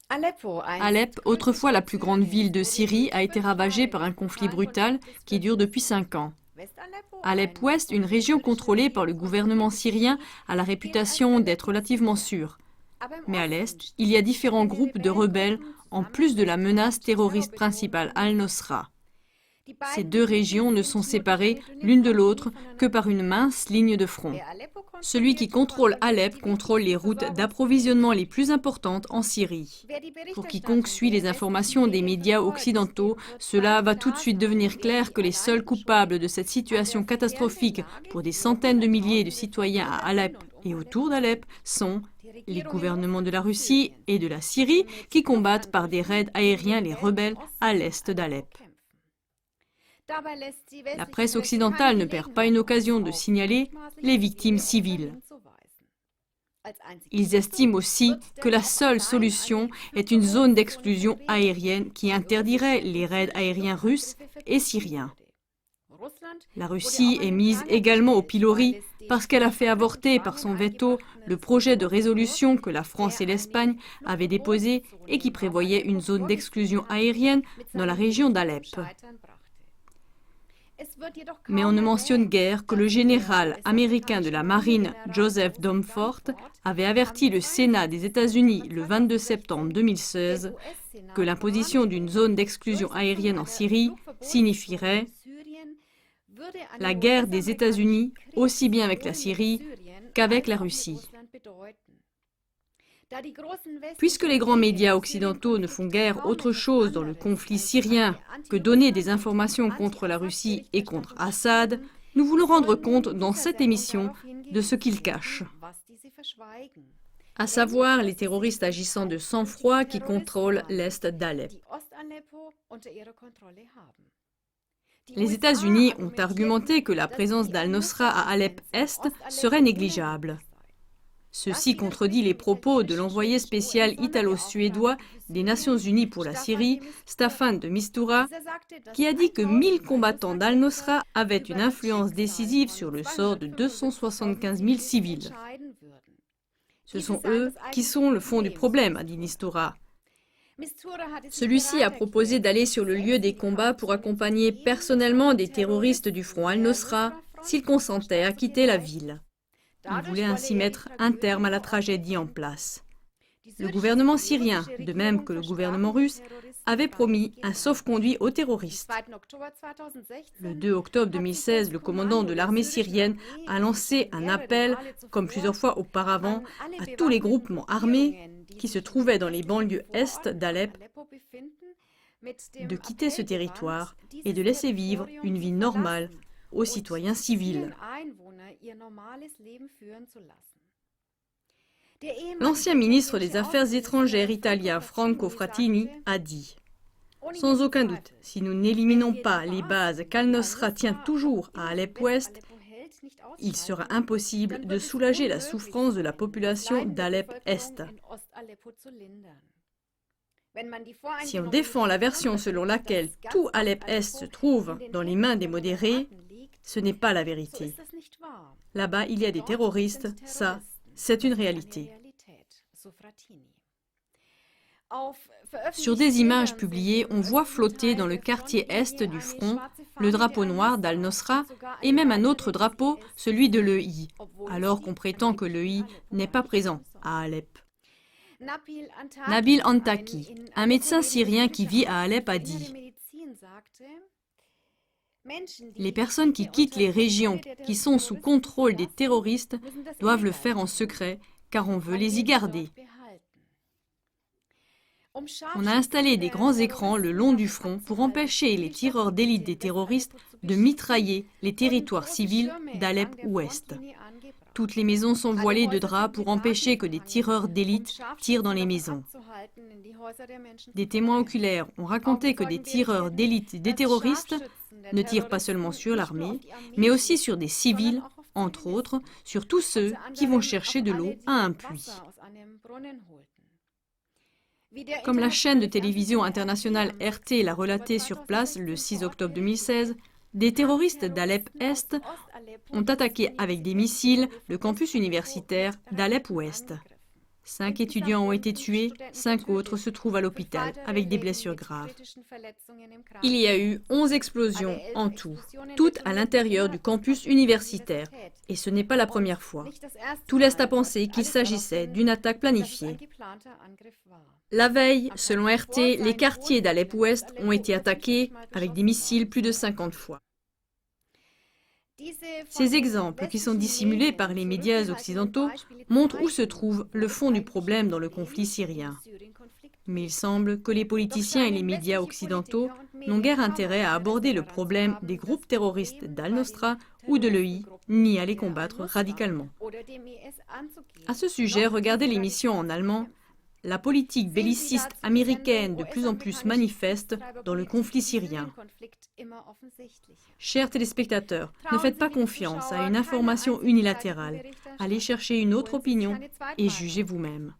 Alep, autrefois la plus grande ville de Syrie, a été ravagée par un conflit brutal qui dure depuis 5 ans. Alep-Ouest, une région contrôlée par le gouvernement syrien, a la réputation d'être relativement sûre. Mais à l'est, il y a différents groupes de rebelles, en plus de la menace terroriste principale Al-Nosra. Ces deux régions ne sont séparées l'une de l'autre que par une mince ligne de front. Celui qui contrôle Alep contrôle les routes d'approvisionnement les plus importantes en Syrie. Pour quiconque suit les informations des médias occidentaux, cela va tout de suite devenir clair que les seuls coupables de cette situation catastrophique pour des centaines de milliers de citoyens à Alep et autour d'Alep sont les gouvernements de la Russie et de la Syrie qui combattent par des raids aériens les rebelles à l'est d'Alep. La presse occidentale ne perd pas une occasion de signaler les victimes civiles. Ils estiment aussi que la seule solution est une zone d'exclusion aérienne qui interdirait les raids aériens russes et syriens. La Russie est mise également au pilori parce qu'elle a fait avorter par son veto le projet de résolution que la France et l'Espagne avaient déposé et qui prévoyait une zone d'exclusion aérienne dans la région d'Alep. Mais on ne mentionne guère que le général américain de la marine Joseph Dunford avait averti le Sénat des États-Unis le 22 septembre 2016 que l'imposition d'une zone d'exclusion aérienne en Syrie signifierait la guerre des États-Unis aussi bien avec la Syrie qu'avec la Russie. Puisque les grands médias occidentaux ne font guère autre chose dans le conflit syrien que donner des informations contre la Russie et contre Assad, nous voulons rendre compte dans cette émission de ce qu'ils cachent. À savoir les terroristes agissant de sang-froid qui contrôlent l'est d'Alep. Les États-Unis ont argumenté que la présence d'Al-Nosra à Alep-Est serait négligeable. Ceci contredit les propos de l'envoyé spécial italo-suédois des Nations Unies pour la Syrie, Staffan de Mistura, qui a dit que 1000 combattants d'Al-Nosra avaient une influence décisive sur le sort de 275 000 civils. Ce sont eux qui sont le fond du problème, a dit Mistura. Celui-ci a proposé d'aller sur le lieu des combats pour accompagner personnellement des terroristes du front Al-Nosra s'ils consentaient à quitter la ville. Il voulait ainsi mettre un terme à la tragédie en place. Le gouvernement syrien, de même que le gouvernement russe, avait promis un sauf-conduit aux terroristes. Le 2 octobre 2016, le commandant de l'armée syrienne a lancé un appel, comme plusieurs fois auparavant, à tous les groupements armés qui se trouvaient dans les banlieues est d'Alep de quitter ce territoire et de laisser vivre une vie normale aux citoyens civils. L'ancien ministre des Affaires étrangères italien Franco Frattini a dit « Sans aucun doute, si nous n'éliminons pas les bases qu'Al-Nosra tient toujours à Alep-Ouest, il sera impossible de soulager la souffrance de la population d'Alep-Est. Si on défend la version selon laquelle tout Alep-Est se trouve dans les mains des modérés, ce n'est pas la vérité. Là-bas, il y a des terroristes, ça, c'est une réalité. » Sur des images publiées, on voit flotter dans le quartier est du front le drapeau noir d'Al-Nosra et même un autre drapeau, celui de l'EI, alors qu'on prétend que l'EI n'est pas présent à Alep. Nabil Antaki, un médecin syrien qui vit à Alep, a dit « Les personnes qui quittent les régions qui sont sous contrôle des terroristes doivent le faire en secret, car on veut les y garder. » On a installé des grands écrans le long du front pour empêcher les tireurs d'élite des terroristes de mitrailler les territoires civils d'Alep-Ouest. Toutes les maisons sont voilées de draps pour empêcher que des tireurs d'élite tirent dans les maisons. Des témoins oculaires ont raconté que des tireurs d'élite des terroristes ne tirent pas seulement sur l'armée, mais aussi sur des civils, entre autres, sur tous ceux qui vont chercher de l'eau à un puits. Comme la chaîne de télévision internationale RT l'a relaté sur place le 6 octobre 2016, des terroristes d'Alep-Est ont attaqué avec des missiles le campus universitaire d'Alep-Ouest. 5 étudiants ont été tués, 5 autres se trouvent à l'hôpital avec des blessures graves. Il y a eu 11 explosions en tout, toutes à l'intérieur du campus universitaire, et ce n'est pas la première fois. Tout laisse à penser qu'il s'agissait d'une attaque planifiée. La veille, selon RT, les quartiers d'Alep-Ouest ont été attaqués avec des missiles plus de 50 fois. Ces exemples, qui sont dissimulés par les médias occidentaux, montrent où se trouve le fond du problème dans le conflit syrien. Mais il semble que les politiciens et les médias occidentaux n'ont guère intérêt à aborder le problème des groupes terroristes d'Al-Nosra ou de l'EI, ni à les combattre radicalement. À ce sujet, regardez l'émission en allemand « La politique belliciste américaine de plus en plus manifeste dans le conflit syrien ». Chers téléspectateurs, ne faites pas confiance à une information unilatérale. Allez chercher une autre opinion et jugez vous-même.